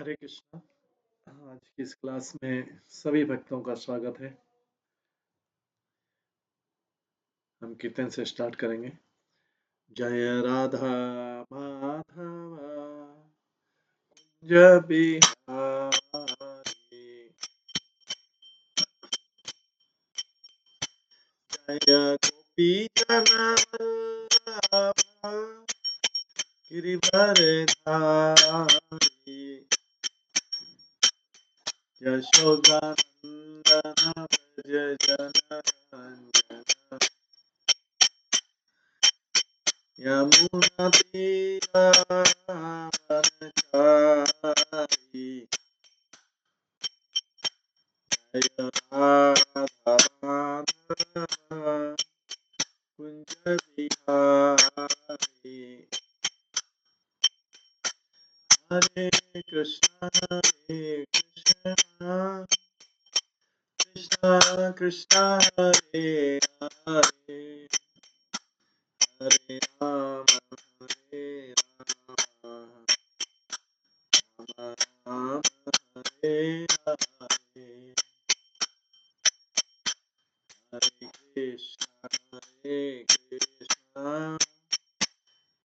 हरे कृष्णा। आज की इस क्लास में सभी भक्तों का स्वागत है। हम कीर्तन से स्टार्ट करेंगे। जय राधा माधव जय बिहारी, जय गोपी जन वल्लभ गिरिवरधारी, यशोदानंदन व्रज जनरंजन, यमुना तीरावनचारी, जय राधा माधव कुंज बिहारी। हरे कृष्णा कृष्णा कृष्णा हरे हरे, हरे राम राम राम हरे हरे, हरे कृष्णा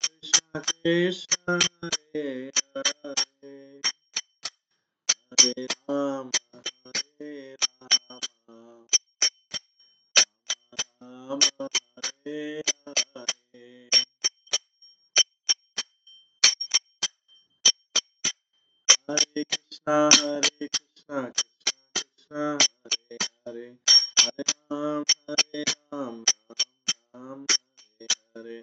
कृष्णा कृष्णा हरे हरे, हरे राम राम हरे हरे। हरे कृष्णा कृष्णा कृष्णा हरे हरे, हरे राम राम राम हरे हरे।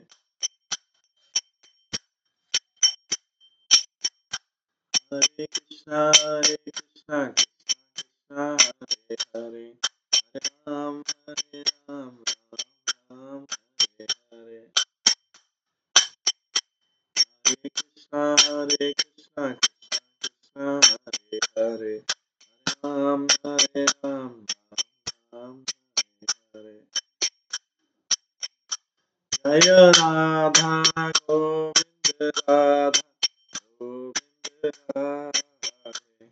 हरे कृष्णा कृष्णा कृष्णा हरे हरे, हरे राम राम राम हरे हरे। हरे कृष्णा कृष्णा कृष्णा हरे हरे, हरे राम राम राम हरे हरे। जय राधा गोविंद राधा गोविंद राधे,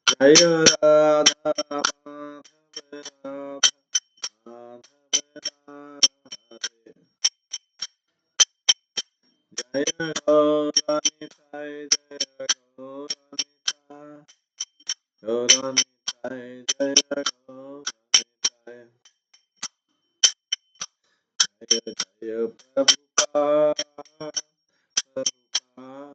जय राधा माधव राधा माधव राधे, जय गौरनिताय जय गौरनिताय गौरनिताय जय गौरनिताय, जय जय प्रभुपाद प्रभुपाद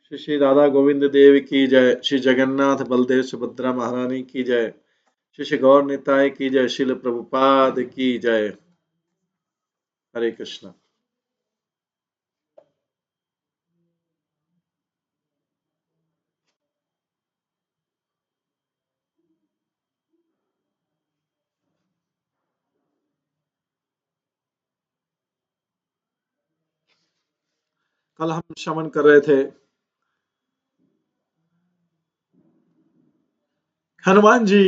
श्री श्री राधा गोविंद देव की जय, श्री जगन्नाथ बलदेव सुभद्रा महारानी की जय, श्री श्री गौर निताय की जय, शिल प्रभुपाद की जय। हरे कृष्णा। कल हम श्रवण कर रहे थे हनुमान जी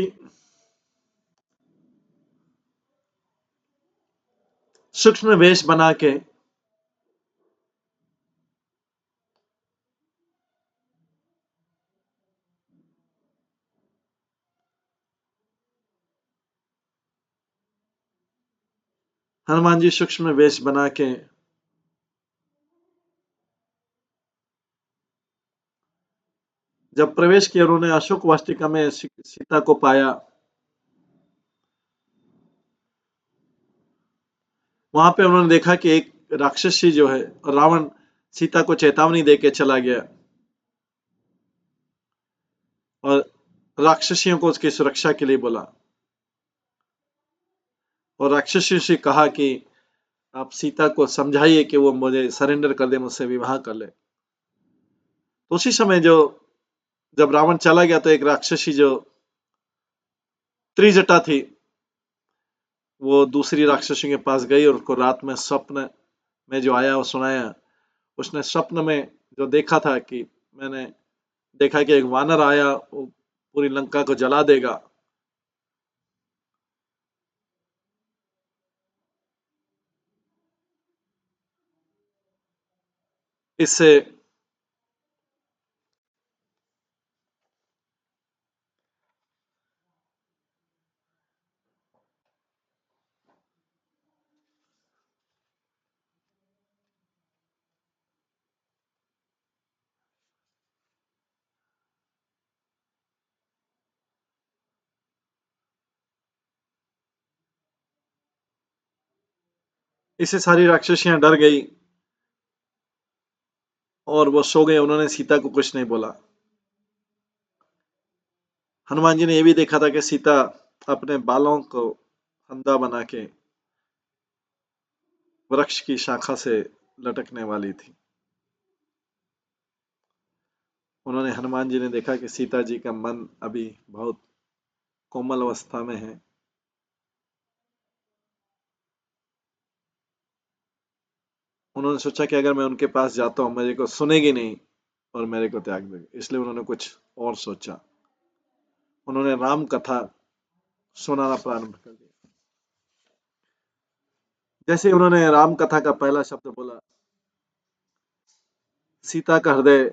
सूक्ष्म वेश बना के हनुमान जी सूक्ष्म वेश बना के जब प्रवेश किया, उन्होंने अशोक वाटिका में सीता को पाया। वहां पे उन्होंने देखा कि एक राक्षसी जो है रावण सीता को चेतावनी देके चला गया और राक्षसियों को उसकी सुरक्षा के लिए बोला और राक्षसियों से कहा कि आप सीता को समझाइए कि वो मुझे सरेंडर कर दे, मुझसे विवाह कर ले। तो उसी समय जब रावण चला गया तो एक राक्षसी जो त्रिजटा थी वो दूसरी राक्षसी के पास गई और उसको रात में स्वप्न में जो आया वो सुनाया उसने स्वप्न में जो देखा था कि मैंने देखा कि एक वानर आया, वो पूरी लंका को जला देगा। इससे इससे सारी राक्षसियां डर गई और वो सो गए। उन्होंने सीता को कुछ नहीं बोला। हनुमान जी ने यह भी देखा था कि सीता अपने बालों को फंदा बना के वृक्ष की शाखा से लटकने वाली थी। उन्होंने हनुमान जी ने देखा कि सीता जी का मन अभी बहुत कोमल अवस्था में है। उन्होंने सोचा कि अगर मैं उनके पास जाता हूँ मेरे को सुनेगी नहीं और मेरे को त्याग देगी, इसलिए उन्होंने कुछ और सोचा। उन्होंने राम कथा सुनाना प्रारंभ कर दिया। जैसे उन्होंने राम कथा का पहला शब्द बोला, सीता का हृदय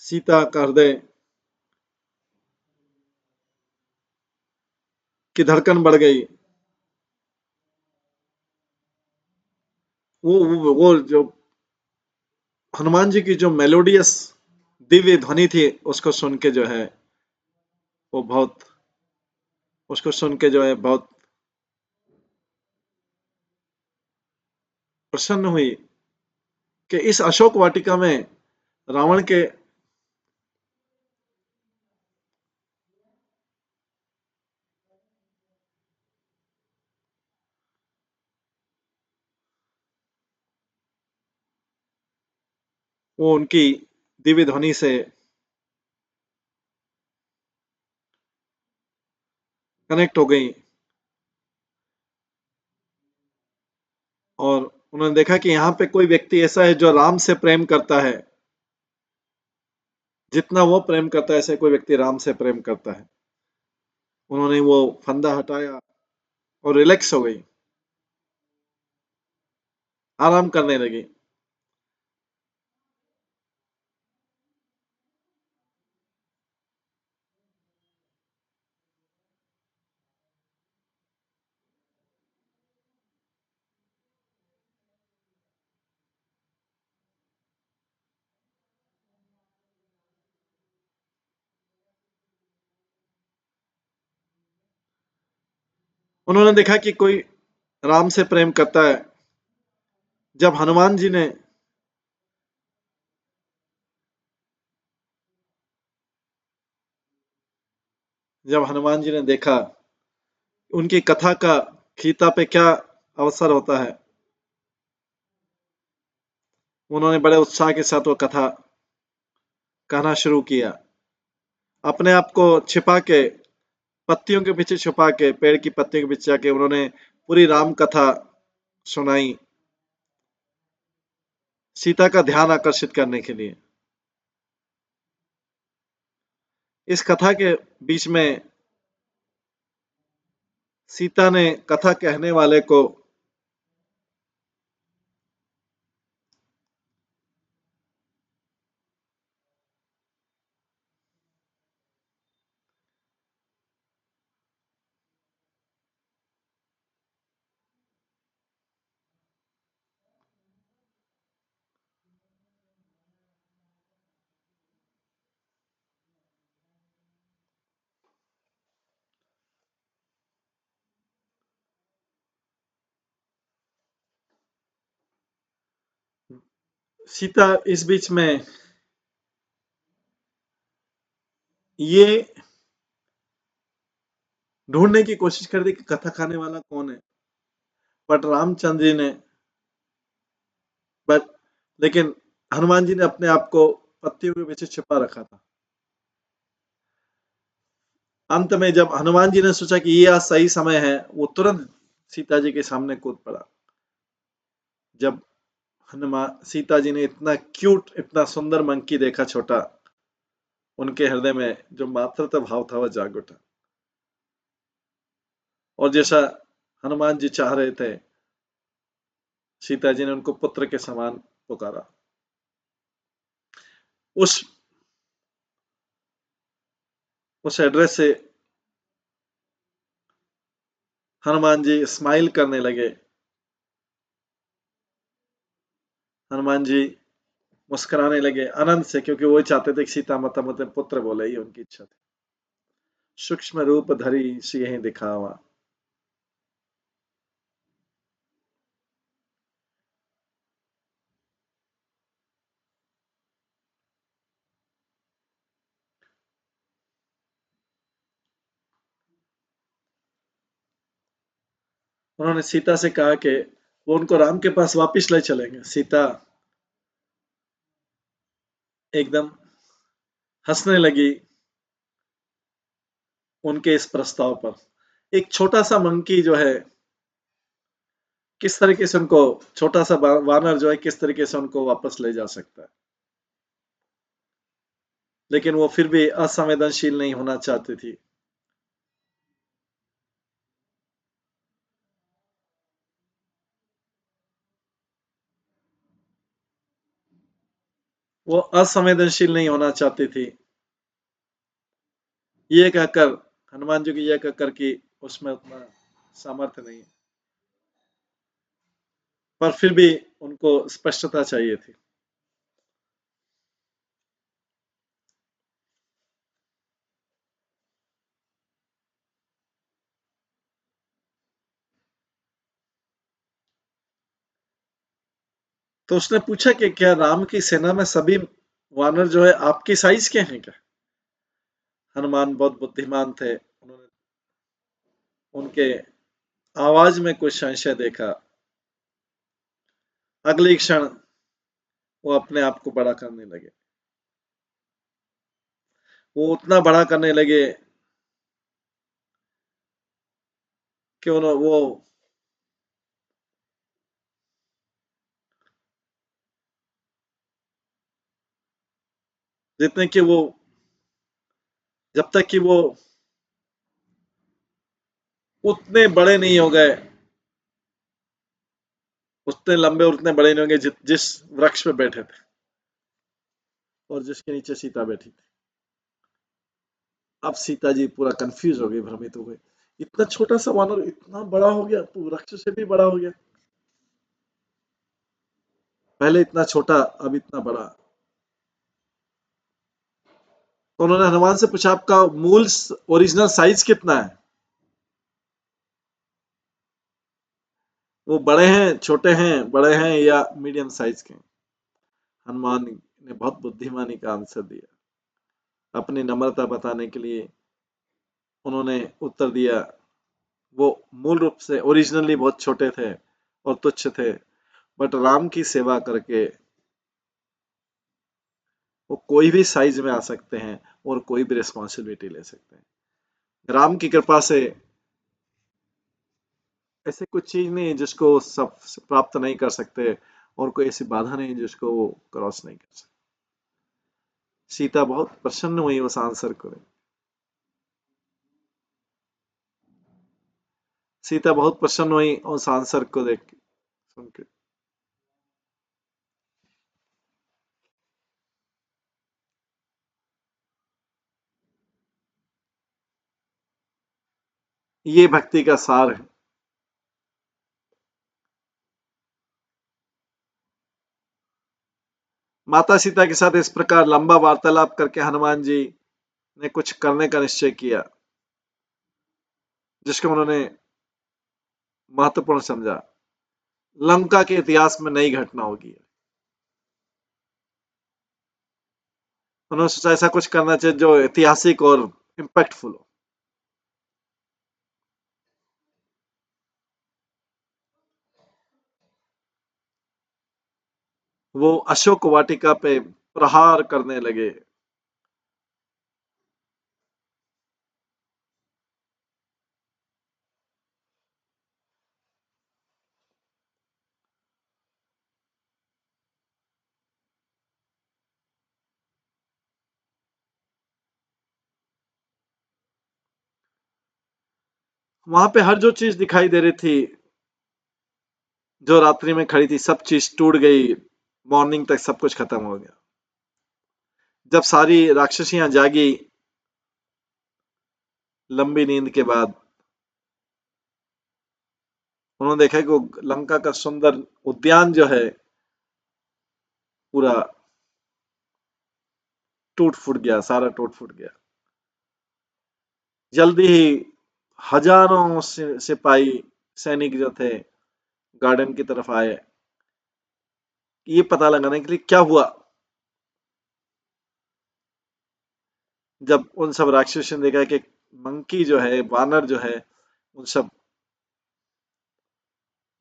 सीता का हृदय की धड़कन बढ़ गई। वो जो हनुमान जी की जो मेलोडियस दिव्य ध्वनि थी, उसको सुन के जो है वो बहुत उसको सुन के जो है बहुत प्रसन्न हुई कि इस अशोक वाटिका में रावण के वो उनकी दिव्य ध्वनि से कनेक्ट हो गई और उन्होंने देखा कि यहाँ पे कोई व्यक्ति ऐसा है जो राम से प्रेम करता है, जितना वो प्रेम करता है ऐसे कोई व्यक्ति राम से प्रेम करता है। उन्होंने वो फंदा हटाया और रिलैक्स हो गई, आराम करने लगी। उन्होंने देखा कि कोई राम से प्रेम करता है। जब हनुमान जी ने जब हनुमान जी ने देखा उनकी कथा का सीता पे क्या अवसर होता है, उन्होंने बड़े उत्साह के साथ वो कथा कहना शुरू किया। अपने आप को छिपा के, पत्तियों के पीछे छुपा के, पेड़ की पत्तियों के पीछे जाके उन्होंने पूरी राम कथा सुनाई, सीता का ध्यान आकर्षित करने के लिए। इस कथा के बीच में सीता ने कथा कहने वाले को सीता इस बीच में ये ढूंढने की कोशिश कर दी कि कथा खाने वाला कौन है, बट रामचंद्र जी ने बट लेकिन हनुमान जी ने अपने आप को पत्तियों के पीछे छिपा रखा था। अंत में जब हनुमान जी ने सोचा कि ये आज सही समय है, वो तुरंत सीता जी के सामने कूद पड़ा। जब हनुमान सीता जी ने इतना क्यूट, इतना सुंदर मंकी देखा छोटा, उनके हृदय में जो मातृत्व भाव था वह जाग उठा। और जैसा हनुमान जी चाह रहे थे, सीता जी ने उनको पुत्र के समान पुकारा। उस उस एड्रेस से हनुमान जी स्माइल करने लगे। हनुमान जी मुस्कुराने लगे आनंद से, क्योंकि वो चाहते थे कि सीता माता मुझे पुत्र बोले, ही उनकी इच्छा थी। सूक्ष्म रूप धरी सियहि दिखावा। उन्होंने सीता से कहा कि वो उनको राम के पास वापस ले चलेंगे। सीता एकदम हंसने लगी उनके इस प्रस्ताव पर। एक छोटा सा मंकी जो है, किस तरीके से उनको, छोटा सा वानर जो है, किस तरीके से उनको वापस ले जा सकता है। लेकिन वो फिर भी असंवेदनशील नहीं होना चाहती थी। वो असंवेदनशील नहीं होना चाहती थी। ये कहकर, हनुमान जी की यह कहकर कि उसमें उतना सामर्थ्य नहीं है, पर फिर भी उनको स्पष्टता चाहिए थी। तो उसने पूछा कि क्या राम की सेना में सभी वानर जो है आपकी साइज के हैं क्या? हनुमान बहुत बुद्धिमान थे, उन्होंने उनके आवाज में कुछ संशय देखा। अगले क्षण वो अपने आप को बड़ा करने लगे। वो उतना बड़ा करने लगे कि वो जितने कि वो, जब तक कि वो उतने बड़े नहीं हो गए, उतने लंबे और उतने बड़े नहीं होंगे जिस वृक्ष पे बैठे थे और जिसके नीचे सीता बैठी थी। अब सीता जी पूरा कंफ्यूज हो गई, भ्रमित हो गई। इतना छोटा सा वानर इतना बड़ा हो गया, तो वृक्ष से भी बड़ा हो गया। पहले इतना छोटा, अब इतना बड़ा। तो उन्होंने हनुमान से पूछा, आपका मूल ओरिजिनल साइज कितना है? वो बड़े हैं, छोटे हैं, बड़े हैं या मीडियम साइज के? हनुमान ने बहुत बुद्धिमानी का आंसर दिया। अपनी नम्रता बताने के लिए उन्होंने उत्तर दिया, वो मूल रूप से ओरिजिनली बहुत छोटे थे और तुच्छ थे, बट राम की सेवा करके वो कोई भी साइज में आ सकते हैं और कोई भी रिस्पॉन्सिबिलिटी ले सकते हैं। राम की कृपा से ऐसे कुछ चीज नहीं है जिसको सब प्राप्त नहीं कर सकते, और कोई ऐसी बाधा नहीं जिसको वो क्रॉस नहीं कर सकते। सीता बहुत प्रसन्न हुई उस आंसर को। सीता बहुत प्रसन्न हुई उस आंसर को देख के, सुन के। ये भक्ति का सार है। माता सीता के साथ इस प्रकार लंबा वार्तालाप करके हनुमान जी ने कुछ करने का निश्चय किया, जिसको उन्होंने महत्वपूर्ण समझा। लंका के इतिहास में नई घटना होगी। उन्होंने सोचा ऐसा कुछ करना चाहिए जो ऐतिहासिक और इम्पैक्टफुल हो। वो अशोक वाटिका पे प्रहार करने लगे। वहां पे हर जो चीज दिखाई दे रही थी, जो रात्रि में खड़ी थी, सब चीज टूट गई। मॉर्निंग तक सब कुछ खत्म हो गया। जब सारी राक्षसियां जागी लंबी नींद के बाद, उन्होंने देखा कि वो लंका का सुंदर उद्यान जो है पूरा टूट फूट गया, सारा टूट फूट गया। जल्दी ही हजारों सिपाही सैनिक जो थे गार्डन की तरफ आए, ये पता लगाने के लिए क्या हुआ। जब उन सब राक्षसों ने देखा कि मंकी जो है, वानर जो है, उन सब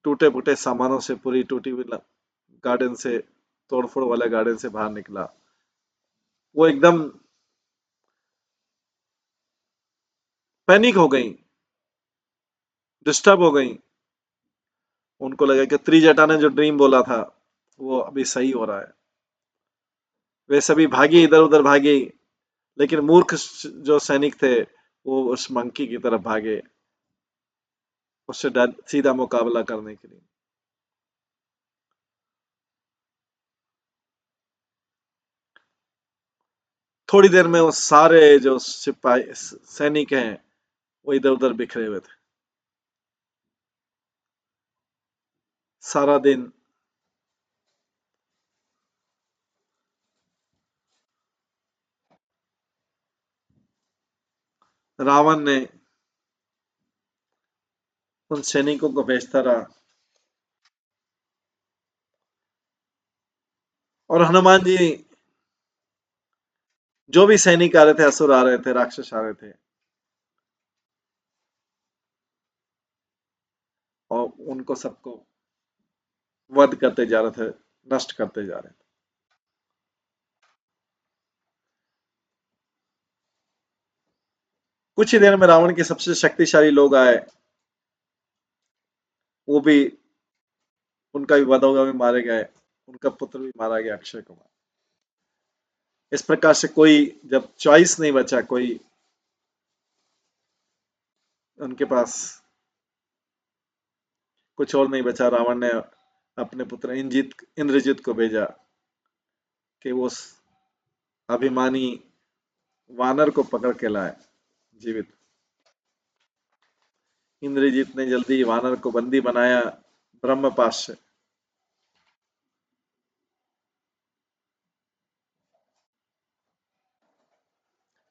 टूटे फूटे सामानों से, पूरी टूटी हुई गार्डन से, तोड़फोड़ वाले गार्डन से बाहर निकला, वो एकदम पैनिक हो गई, डिस्टर्ब हो गई। उनको लगा कि त्रिजटा ने जो ड्रीम बोला था वो अभी सही हो रहा है। वे सभी भागी, इधर उधर भागी, लेकिन मूर्ख जो सैनिक थे वो उस मंकी की तरफ भागे, उससे सीधा मुकाबला करने के लिए। थोड़ी देर में वो सारे जो सिपाही सैनिक हैं वो इधर उधर बिखरे हुए थे। सारा दिन रावण ने उन सैनिकों को भेजता रहा, और हनुमान जी, जो भी सैनिक आ रहे थे, असुर आ रहे थे, राक्षस आ रहे थे, और उनको सबको वध करते जा रहे थे, नष्ट करते जा रहे थे। कुछ ही देर में रावण के सबसे शक्तिशाली लोग आए, वो भी, उनका भी वध होगा, भी मारे गए, उनका पुत्र भी मारा गया, अक्षय कुमार। इस प्रकार से कोई जब चॉइस नहीं बचा, कोई उनके पास कुछ और नहीं बचा, रावण ने अपने पुत्र इंद्रजीत को भेजा कि वो उस अभिमानी वानर को पकड़ के लाए जीवित। इंद्रजीत ने जल्दी वानर को बंदी बनाया ब्रह्मपाश से।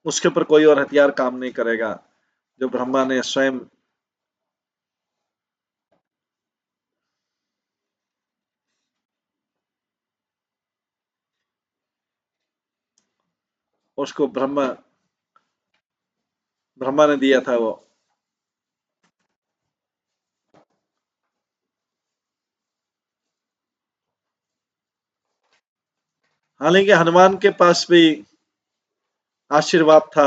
उसके ऊपर कोई और हथियार काम नहीं करेगा, जो ब्रह्मा ने स्वयं उसको ब्रह्मा ने दिया था वो। हालांकि हनुमान के पास भी आशीर्वाद था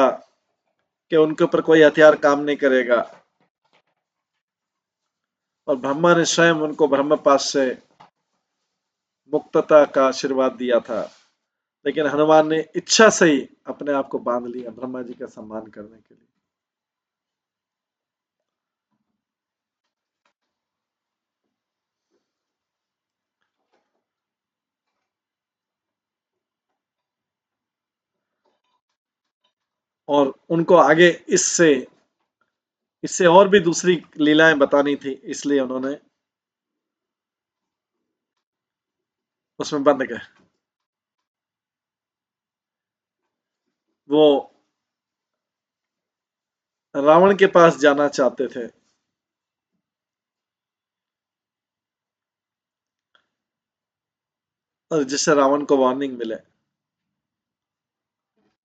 कि उनके ऊपर कोई हथियार काम नहीं करेगा, और ब्रह्मा ने स्वयं उनको ब्रह्मपाश से मुक्तता का आशीर्वाद दिया था। लेकिन हनुमान ने इच्छा से ही अपने आप को बांध लिया ब्रह्मा जी का सम्मान करने के लिए। और उनको आगे इससे इससे और भी दूसरी लीलाएं बतानी थी, इसलिए उन्होंने उसमें बंद गए। वो रावण के पास जाना चाहते थे, और जिससे रावण को वार्निंग मिले।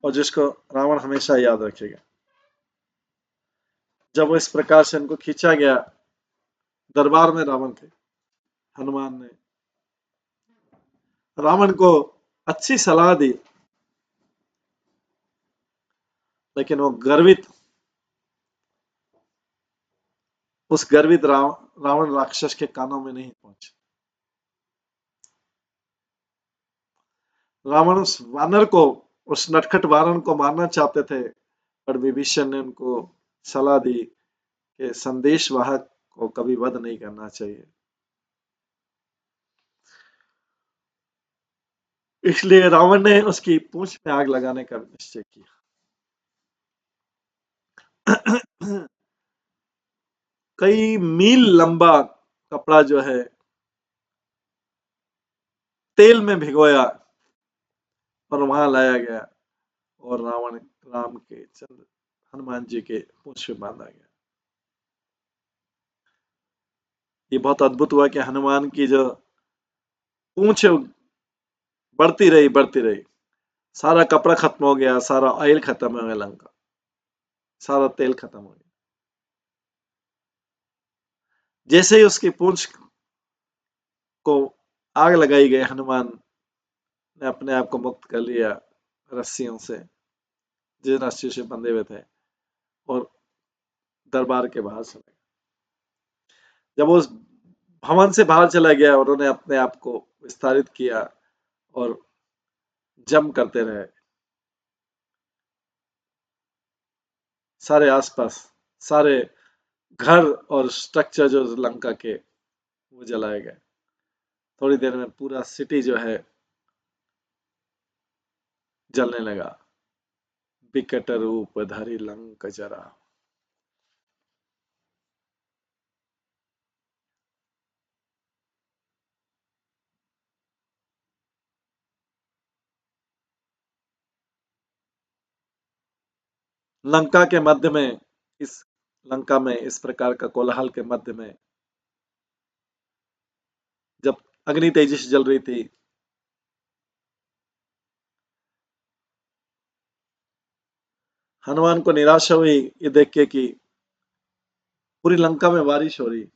और जिसको रावण हमेशा याद रखेगा। जब वो इस प्रकार से उनको खींचा गया दरबार में रावण के, हनुमान ने रावण को अच्छी सलाह दी, लेकिन वो उस गर्वित रावण राक्षस के कानों में नहीं पहुंचे। रावण उस वानर को, उस नटखट वानर को मारना चाहते थे, पर विभीषण ने उनको सलाह दी कि संदेश वाहक को कभी वध नहीं करना चाहिए। इसलिए रावण ने उसकी पूंछ में आग लगाने का निश्चय किया। कई मील लंबा कपड़ा जो है तेल में भिगोया और वहां लाया गया और राम के चंद्र हनुमान जी के पूंछ पे बांधा गया। ये बहुत अद्भुत हुआ कि हनुमान की जो पूंछ बढ़ती रही, सारा कपड़ा खत्म हो गया, सारा ऑयल खत्म हो गया, लंका सारा तेल खत्म हो गया। जैसे ही उसकी पूंछ को आग लगाई गई, हनुमान ने अपने आप को मुक्त कर लिया रस्सियों से, जिन रस्सियों से बंधे हुए थे, और दरबार के बाहर चले गए। जब वो उस भवन से बाहर चला गया, उन्होंने अपने आप को विस्तारित किया और जम करते रहे। सारे आसपास सारे घर और स्ट्रक्चर जो लंका के, वो जलाए गए। थोड़ी देर में पूरा सिटी जो है जलने लगा। विकट रूप धरि लंक जरा। लंका के मध्य में, इस लंका में इस प्रकार का कोलाहल के मध्य में, जब अग्नि तेजी से जल रही थी, हनुमान को निराशा हुई ये देख के कि पूरी लंका में बारिश हो रही।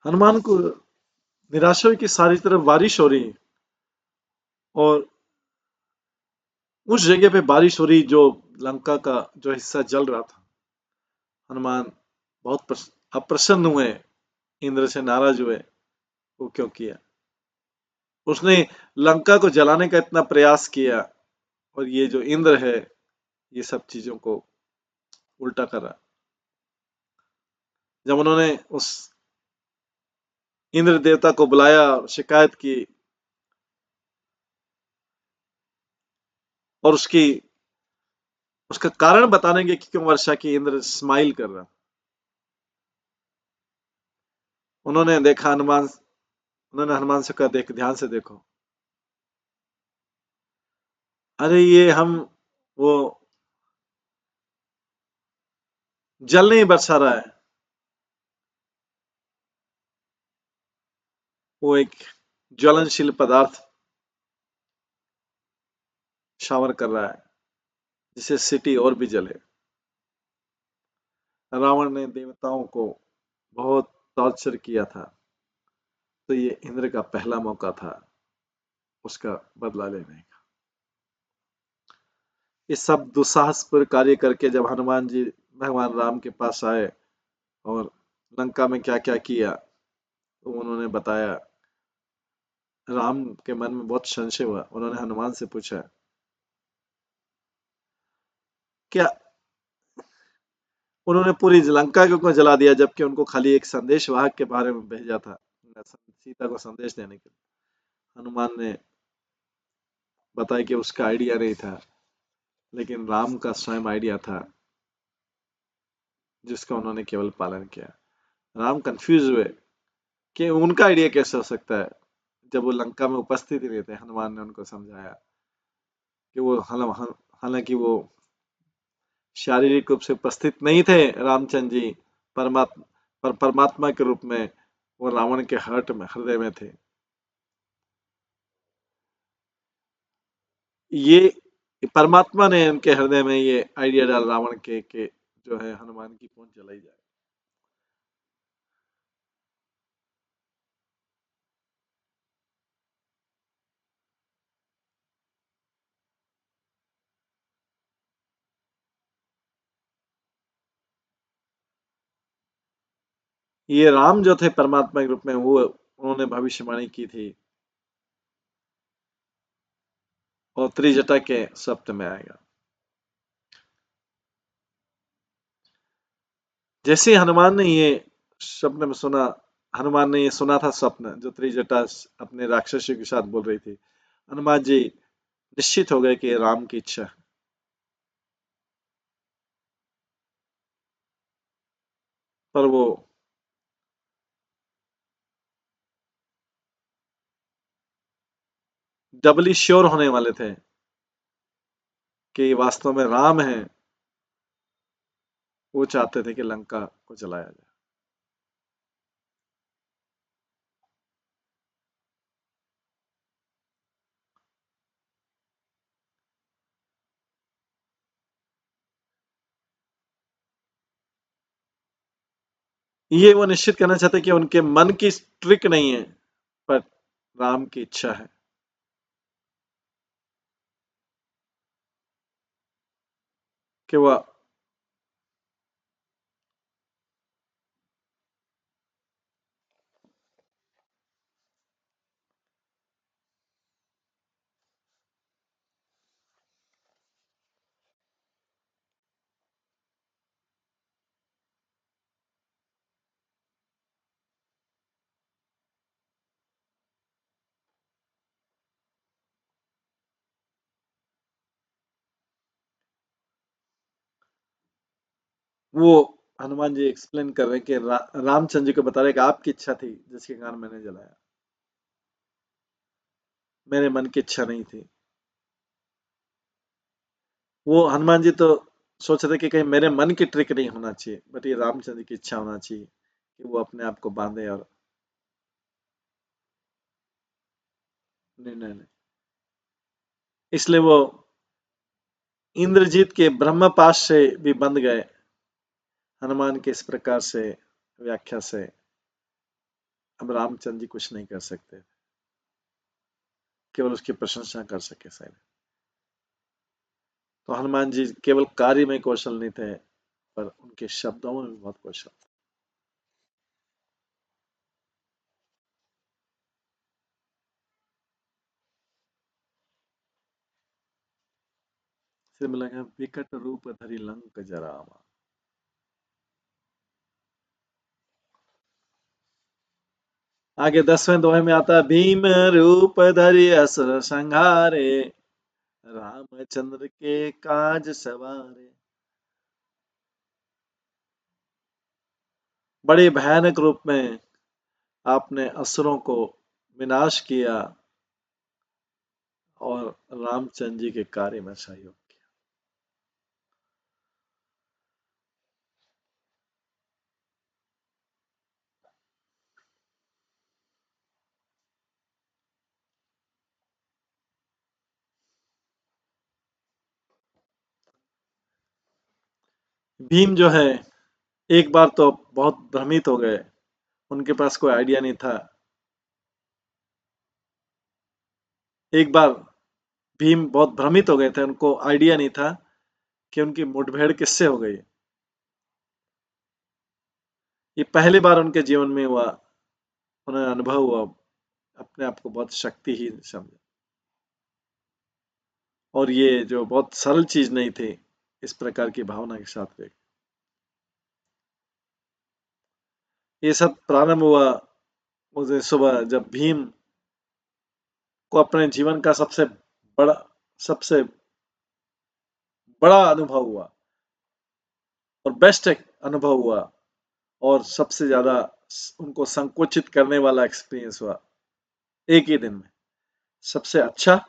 हनुमान को निराशा हुई कि सारी तरफ बारिश हो रही, और उस जगह पे बारिश हो रही जो लंका का जो हिस्सा जल रहा था। हनुमान बहुत अप्रसन्न हुए, इंद्र से नाराज हुए। वो क्यों किया? उसने लंका को जलाने का इतना प्रयास किया, और ये जो इंद्र है ये सब चीजों को उल्टा कर रहा। जब उन्होंने उस इंद्र देवता को बुलाया, शिकायत की, और उसका कारण बताने के कि क्यों वर्षा की, इंद्र स्माइल कर रहा। उन्होंने देखा हनुमान उन्होंने हनुमान से कहा, देख, ध्यान से देखो। अरे ये हम वो जल नहीं बरसा रहा है, वो एक ज्वलनशील पदार्थ शावर कर रहा है, जिससे सिटी और भी जले। रावण ने देवताओं को बहुत टॉर्चर किया था, तो ये इंद्र का पहला मौका था उसका बदला लेने का। ये सब दुस्साहसपूर्ण कार्य करके जब हनुमान जी भगवान राम के पास आए और लंका में क्या क्या किया, तो उन्होंने बताया। राम के मन में बहुत संशय हुआ। उन्होंने हनुमान से पूछा, क्या उन्होंने पूरी लंका को क्यों जला दिया, जबकि उनको खाली एक संदेश वाहक के बारे में भेजा था, सीता को संदेश देने के लिए। हनुमान ने बताया कि उसका आइडिया नहीं था, लेकिन राम का स्वयं आइडिया था, जिसका उन्होंने केवल पालन किया। राम कंफ्यूज हुए कि उनका आइडिया कैसे हो सकता है, जब वो लंका में उपस्थित ही नहीं थे। हनुमान ने उनको समझाया कि वो हालांकि वो शारीरिक रूप से उपस्थित नहीं थे, रामचंद्र जी परमात्मा के रूप में वो रावण के हर्ट में, हृदय में थे। ये परमात्मा ने उनके हृदय में ये आइडिया डाल रावण के जो है हनुमान की पूंछ जलाई जाए। ये राम जो थे परमात्मा के रूप में, वो उन्होंने भविष्यवाणी की थी और त्रिजटा के सप्त में आएगा। जैसे हनुमान ने ये स्वप्न में सुना, हनुमान ने ये सुना था स्वप्न जो त्रिजटा अपने राक्षसियों के साथ बोल रही थी, हनुमान जी निश्चित हो गए कि ये राम की इच्छा है। पर वो डबली श्योर होने वाले थे कि वास्तव में राम है। वो चाहते थे कि लंका को जलाया जाए। ये वो निश्चित करना चाहते कि उनके मन की ट्रिक नहीं है, पर राम की इच्छा है कि वह वो हनुमान जी एक्सप्लेन कर रहे हैं कि रामचंद्र जी को बता रहे कि आपकी इच्छा थी जिसके कारण मैंने जलाया, मेरे मन की इच्छा नहीं थी। वो हनुमान जी तो सोच रहे कि कहीं मेरे मन की ट्रिक नहीं होना चाहिए, बट ये रामचंद्र की इच्छा होना चाहिए कि वो अपने आप को बांधे और निर्णय लें। इसलिए वो इंद्रजीत के ब्रह्मपाश से भी बंध गए। हनुमान के इस प्रकार से व्याख्या से अब रामचंद्र जी कुछ नहीं कर सकते, केवल उसकी प्रशंसा कर सके शायद। तो हनुमान जी केवल कार्य में कौशल नहीं थे, पर उनके शब्दों में भी बहुत कौशल। फिर मिला विकट रूप धरि लंक जरावा। आगे 10वें दोहे में आता है, भीम रूप धरि असुर संहारे, रामचंद्र के काज सवारे। बड़े भयानक रूप में आपने असुरों को विनाश किया और रामचंद्र जी के कार्य में सहयोग किया। भीम जो है एक बार तो बहुत भ्रमित हो गए, उनके पास कोई आइडिया नहीं था। एक बार भीम बहुत भ्रमित हो गए थे, उनको आइडिया नहीं था कि उनकी मुठभेड़ किससे हो गई। ये पहली बार उनके जीवन में हुआ, उन्हें अनुभव हुआ, अपने आप को बहुत शक्तिहीन समझा। और ये जो बहुत सरल चीज नहीं थी, इस प्रकार की भावना के साथ व्यक्त। ये सब प्रारंभ हुआ उस दिन सुबह जब भीम को अपने जीवन का बड़ा सबसे बड़ा अनुभव हुआ और बेस्ट अनुभव हुआ और सबसे ज्यादा उनको संकोचित करने वाला एक्सपीरियंस हुआ एक ही दिन में। सबसे अच्छा,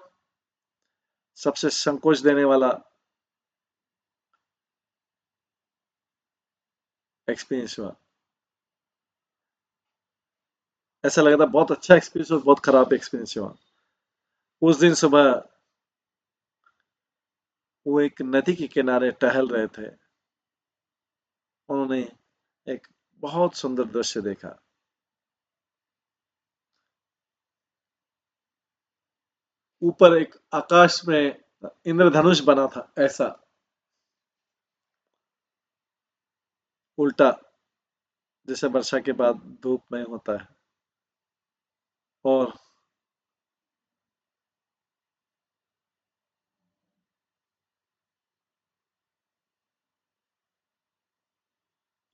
सबसे संकोच देने वाला एक्सपीरियंस हुआ। ऐसा लगा था बहुत अच्छा एक्सपीरियंस और बहुत खराब एक्सपीरियंस हुआ। उस दिन सुबह वो एक नदी के किनारे टहल रहे थे। उन्होंने एक बहुत सुंदर दृश्य देखा। ऊपर एक आकाश में इंद्रधनुष बना था, ऐसा उल्टा, जैसे वर्षा के बाद धूप में होता है। और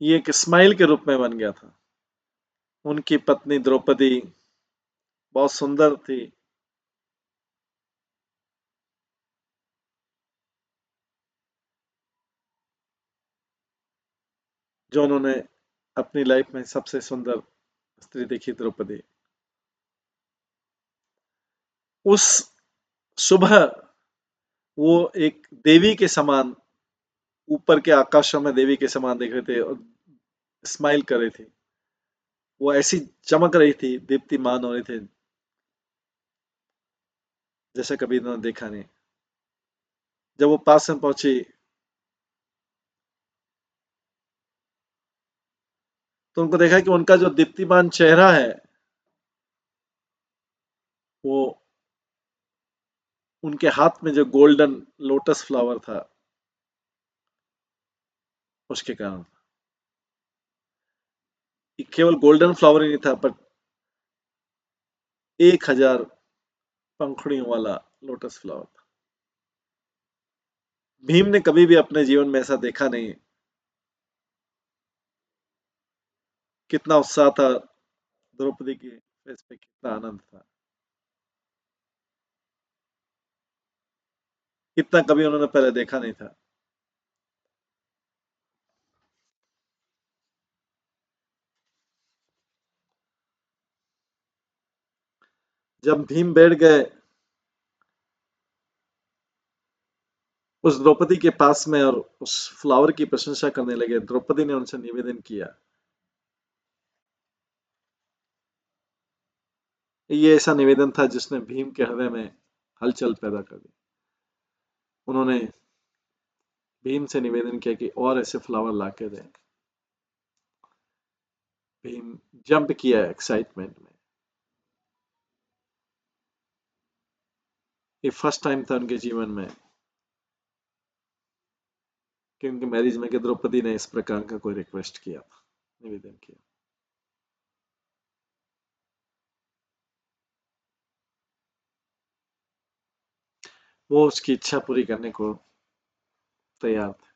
ये एक स्माइल के रूप में बन गया था। उनकी पत्नी द्रौपदी बहुत सुंदर थी। जो उन्होंने अपनी लाइफ में सबसे सुंदर स्त्री देखी, द्रौपदी। उस सुबह वो एक देवी के समान ऊपर के आकाशों में देवी के समान दिख रहे थे और स्माइल कर रही थी। वो ऐसी चमक रही थी, दीप्तिमान हो रहे थे, जैसे कभी इन्होंने देखा नहीं। जब वो पास में पहुंची तो उनको देखा कि उनका जो दीप्तिमान चेहरा है वो उनके हाथ में जो गोल्डन लोटस फ्लावर था उसके कारण। ये केवल गोल्डन फ्लावर ही नहीं था, पर 1000 पंखुड़ियों वाला लोटस फ्लावर था। भीम ने कभी भी अपने जीवन में ऐसा देखा नहीं। कितना उत्साह था द्रौपदी के फेस पे, कितना आनंद था, इतना कभी उन्होंने पहले देखा नहीं था। जब भीम बैठ गए उस द्रौपदी के पास में और उस फ्लावर की प्रशंसा करने लगे, द्रौपदी ने उनसे निवेदन किया। ये ऐसा निवेदन था जिसने भीम के हृदय में हलचल पैदा कर दी। उन्होंने भीम से निवेदन किया कि और ऐसे फ्लावर ला के दें। भीम जंप किया एक्साइटमेंट में। ये फर्स्ट टाइम था उनके जीवन में कि उनके मैरिज में कि द्रौपदी ने इस प्रकार का कोई रिक्वेस्ट किया था, निवेदन किया। वो उसकी इच्छा पूरी करने को तैयार थे।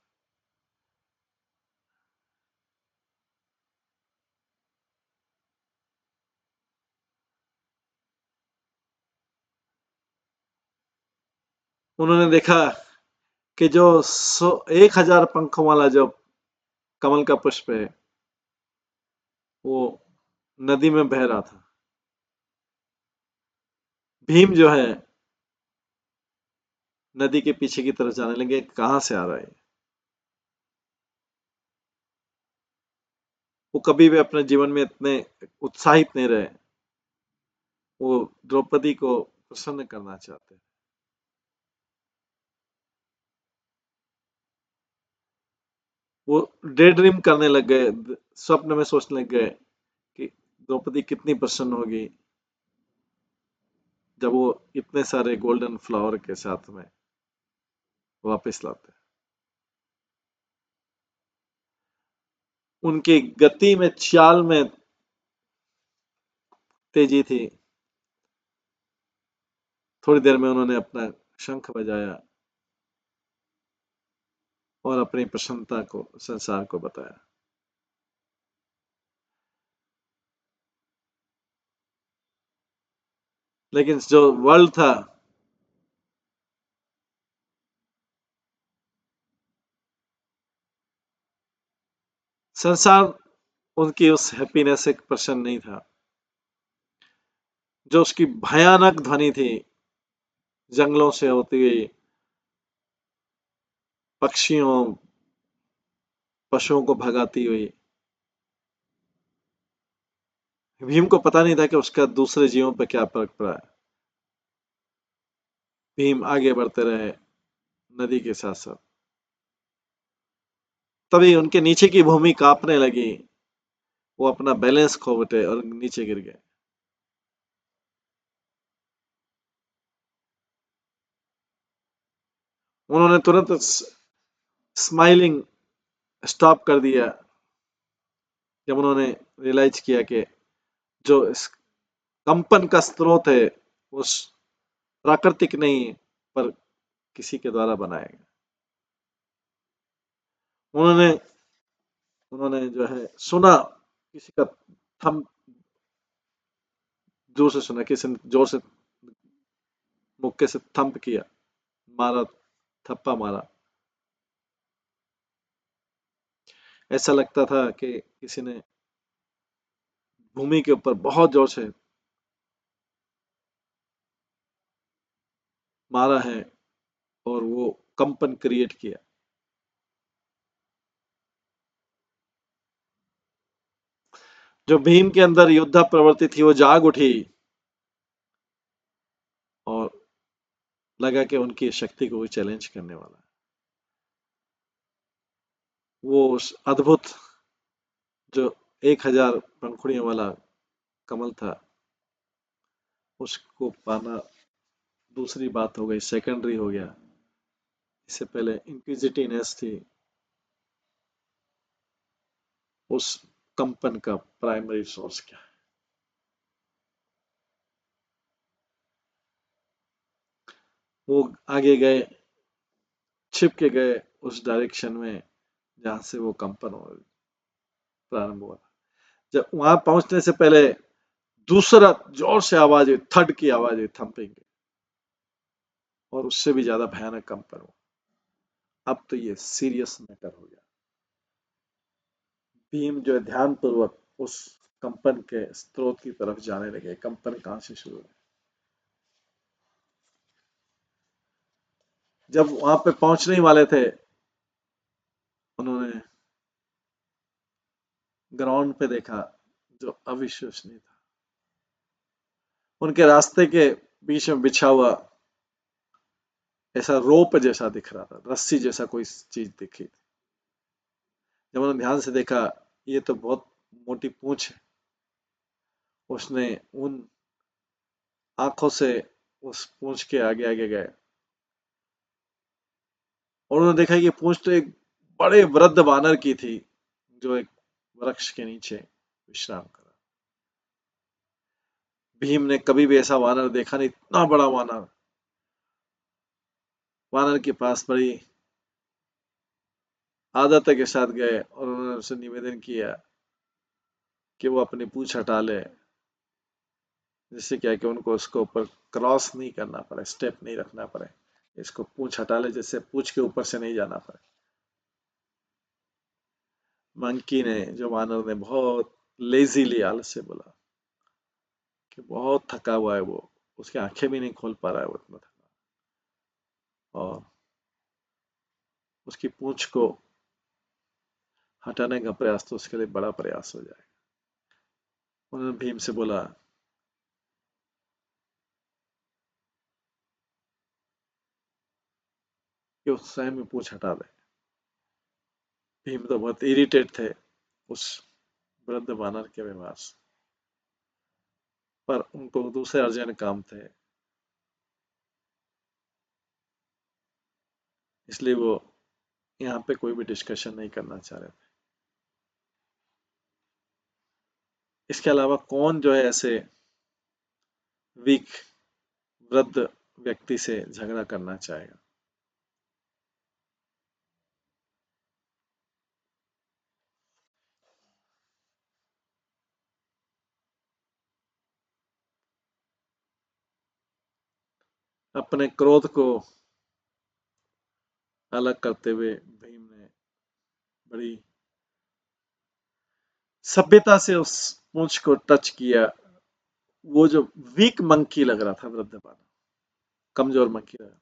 उन्होंने देखा कि जो 1000 पंखों वाला जो कमल का पुष्प है वो नदी में बह रहा था। भीम जो है नदी के पीछे की तरफ जाने लगे, कहां से आ रहा है। वो कभी भी अपने जीवन में इतने उत्साहित नहीं रहे। वो द्रौपदी को प्रसन्न करना चाहते। वो डे ड्रीम करने लग गए, स्वप्न में सोचने लग गए कि द्रौपदी कितनी प्रसन्न होगी जब वो इतने सारे गोल्डन फ्लावर के साथ में वापस लाते। उनकी गति में, चाल में तेजी थी। थोड़ी देर में उन्होंने अपना शंख बजाया और अपनी प्रसन्नता को संसार को बताया। लेकिन जो वर्ल्ड था संसार उनकी उस हैप्पीनेस से प्रसन्न नहीं था। जो उसकी भयानक ध्वनि थी, जंगलों से होती हुई पक्षियों पशुओं को भगाती हुई, भीम को पता नहीं था कि उसका दूसरे जीवों पर क्या फर्क पड़ा है। भीम आगे बढ़ते रहे नदी के साथ साथ। तभी उनके नीचे की भूमि कांपने लगी, वो अपना बैलेंस खो बैठे और नीचे गिर गए। उन्होंने तुरंत स्माइलिंग स्टॉप कर दिया जब उन्होंने रियलाइज किया कि जो इस कंपन का स्रोत है उस प्राकृतिक नहीं पर किसी के द्वारा बनाया गया। उन्होंने उन्होंने जो है सुना किसी का थम जोर से सुना, किसी ने जोर से मुक्के से थंप किया, मारा, थप्पा मारा। ऐसा लगता था कि किसी ने भूमि के ऊपर बहुत जोर से मारा है और वो कंपन क्रिएट किया। जो भीम के अंदर योद्धा प्रवृत्ति थी वो जाग उठी और लगा कि उनकी शक्ति को वो चैलेंज करने वाला है। वो उस अद्भुत जो 1000 पंखुड़ियों वाला कमल था उसको पाना दूसरी बात हो गई, सेकेंडरी हो गया। इससे पहले इंक्विजिटिवनेस थी उस कंपन का प्राइमरी सोर्स क्या है। वो आगे गए, छिप के गए उस डायरेक्शन में जहां से वो कंपन प्रारंभ हुआ। जब वहां पहुंचने से पहले दूसरा जोर से आवाज हुई, थड की आवाज हुई, थम्पिंग, और उससे भी ज्यादा भयानक कंपन हुआ। अब तो ये सीरियस मैटर हो गया। भीम जो है ध्यान पूर्वक उस कंपन के स्रोत की तरफ जाने लगे। कंपन कहां से शुरू हुई? जब वहां पे पहुंचने ही वाले थे उन्होंने ग्राउंड पे देखा जो अविश्वसनीय था। उनके रास्ते के बीच में बिछा हुआ ऐसा रोप जैसा दिख रहा था, रस्सी जैसा कोई चीज दिखी। जब उन्होंने ध्यान से देखा ये तो बहुत मोटी पूंछ है, उसने उन आंखों से उस पूंछ के आगे आगे गए और उन्होंने देखा कि पूंछ तो एक बड़े वृद्ध वानर की थी जो एक वृक्ष के नीचे विश्राम कर रहा। भीम ने कभी भी ऐसा वानर देखा नहीं, इतना बड़ा वानर। वानर के पास बड़ी आदत के साथ गए और उन्होंने उससे निवेदन किया कि वो अपनी पूंछ हटा ले, जिससे क्या है कि उनको उसको ऊपर क्रॉस नहीं करना पड़े, स्टेप नहीं रखना पड़े। इसको पूंछ हटा ले जिससे पूंछ के ऊपर से नहीं जाना पड़े। मंकी ने, जो वानर ने, बहुत लेजीली, आलस से बोला कि बहुत थका हुआ है वो, उसकी आंखें भी नहीं खोल पा रहा है वो, इतना थका, और उसकी पूंछ को हटाने का प्रयास तो उसके लिए बड़ा प्रयास हो जाएगा। उन्होंने भीम से बोला कि उस स्वयं में पूंछ हटा दे। भीम तो बहुत इरिटेट थे उस वृद्ध वानर के व्यवहार से, पर उनको दूसरे अर्जेंट काम थे, इसलिए वो यहाँ पे कोई भी डिस्कशन नहीं करना चाह रहे थे। इसके अलावा कौन जो है ऐसे वीक वृद्ध व्यक्ति से झगड़ा करना चाहेगा? अपने क्रोध को अलग करते हुए भीम ने बड़ी सभ्यता से उस पूंछ को टच किया। वो जो वीक मंकी लग रहा था, वृद्ध वाला कमजोर मंकी लग रहा,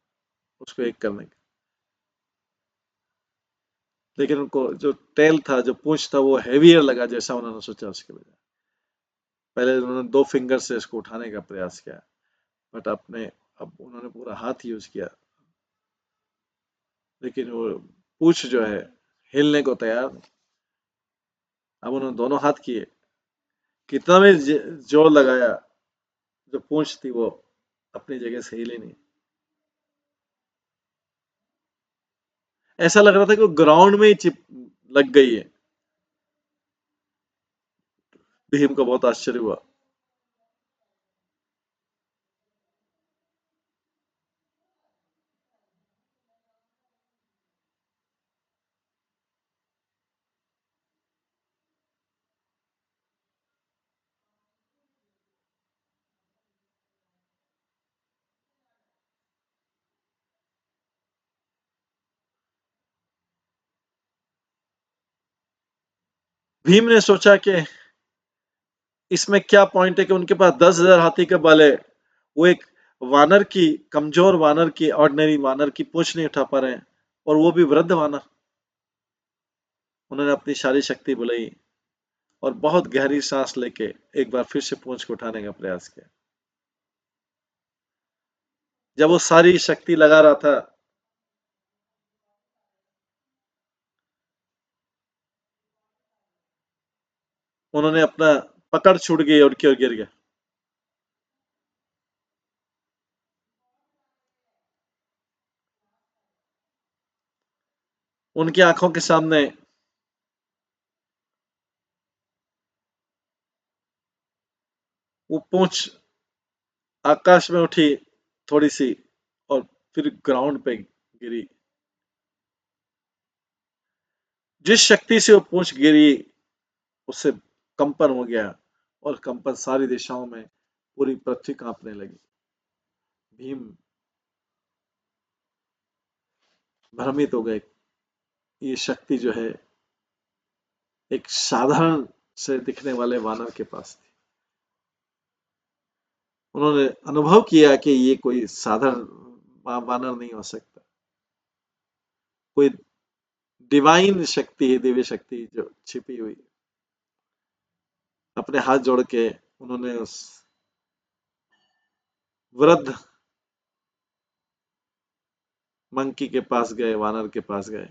उसको एक करने का, लेकिन उनको जो टेल था, जो पूंछ था, वो हैवियर लगा जैसा उन्होंने सोचा उसके बजाय। पहले उन्होंने 2 फिंगर से इसको उठाने का प्रयास किया, बट अब उन्होंने पूरा हाथ यूज किया, लेकिन वो पूंछ जो है हिलने को तैयार नहीं। अब उन्होंने दोनों हाथ किए, कितना भी जोर लगाया, जो पूंछ थी वो अपनी जगह से हिली नहीं। ऐसा लग रहा था कि वो ग्राउंड में ही चिप लग गई है। भीम को बहुत आश्चर्य हुआ। भीम ने सोचा कि इसमें क्या पॉइंट है कि उनके पास 10,000 हाथी का बल है, वो एक वानर की, कमजोर वानर की, ऑर्डिनरी वानर की पूंछ नहीं उठा पा रहे हैं, और वो भी वृद्ध वानर। उन्होंने अपनी सारी शक्ति बुलाई और बहुत गहरी सांस लेके एक बार फिर से पूंछ को उठाने का प्रयास किया। जब वो सारी शक्ति लगा रहा था, उन्होंने अपना पकड़ छूट गई और की ओर गिर गया। उनकी आंखों के सामने वो पूंछ आकाश में उठी थोड़ी सी, और फिर ग्राउंड पे गिरी। जिस शक्ति से वो पूंछ गिरी, उससे कंपन हो गया, और कंपन सारी दिशाओं में, पूरी पृथ्वी कांपने लगी। भीम भ्रमित हो गए। ये शक्ति जो है एक साधारण से दिखने वाले वानर के पास थी। उन्होंने अनुभव किया कि ये कोई साधारण वानर नहीं हो सकता, कोई डिवाइन शक्ति है, दिव्य शक्ति जो छिपी हुई। अपने हाथ जोड़ के उन्होंने उस वृद्ध मंकी के पास गए, वानर के पास गए,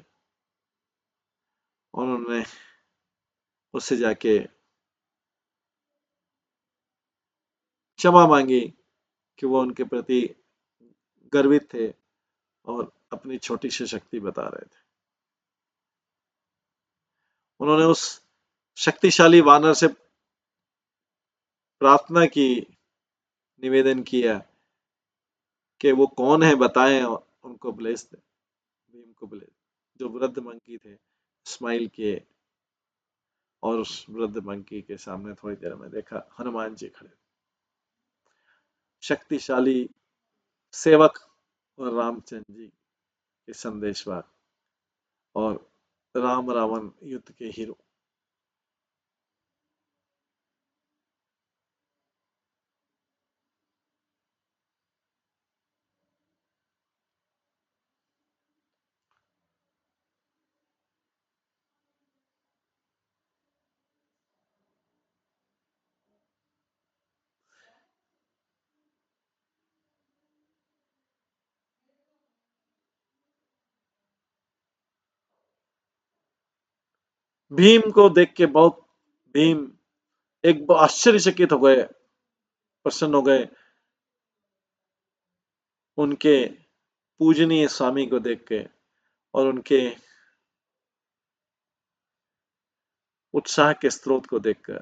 और उन्होंने उससे जाके क्षमा मांगी कि वो उनके प्रति गर्वित थे और अपनी छोटी सी शक्ति बता रहे थे। उन्होंने उस शक्तिशाली वानर से प्रार्थना की, निवेदन किया कि वो कौन है बताएं और उनको ब्लेस दे, भीम को ब्लेस। जो वृद्ध मंकी थे स्माइल किए, और उस वृद्ध मंकी के सामने थोड़ी देर में देखा हनुमान जी खड़े, शक्तिशाली सेवक और रामचंद्र जी के संदेशवाहक, और राम रावण युद्ध के हीरो। भीम को देख के भीम एक आश्चर्यचकित हो गए, प्रसन्न हो गए उनके पूजनीय स्वामी को देख के, और उनके उत्साह के स्रोत को देखकर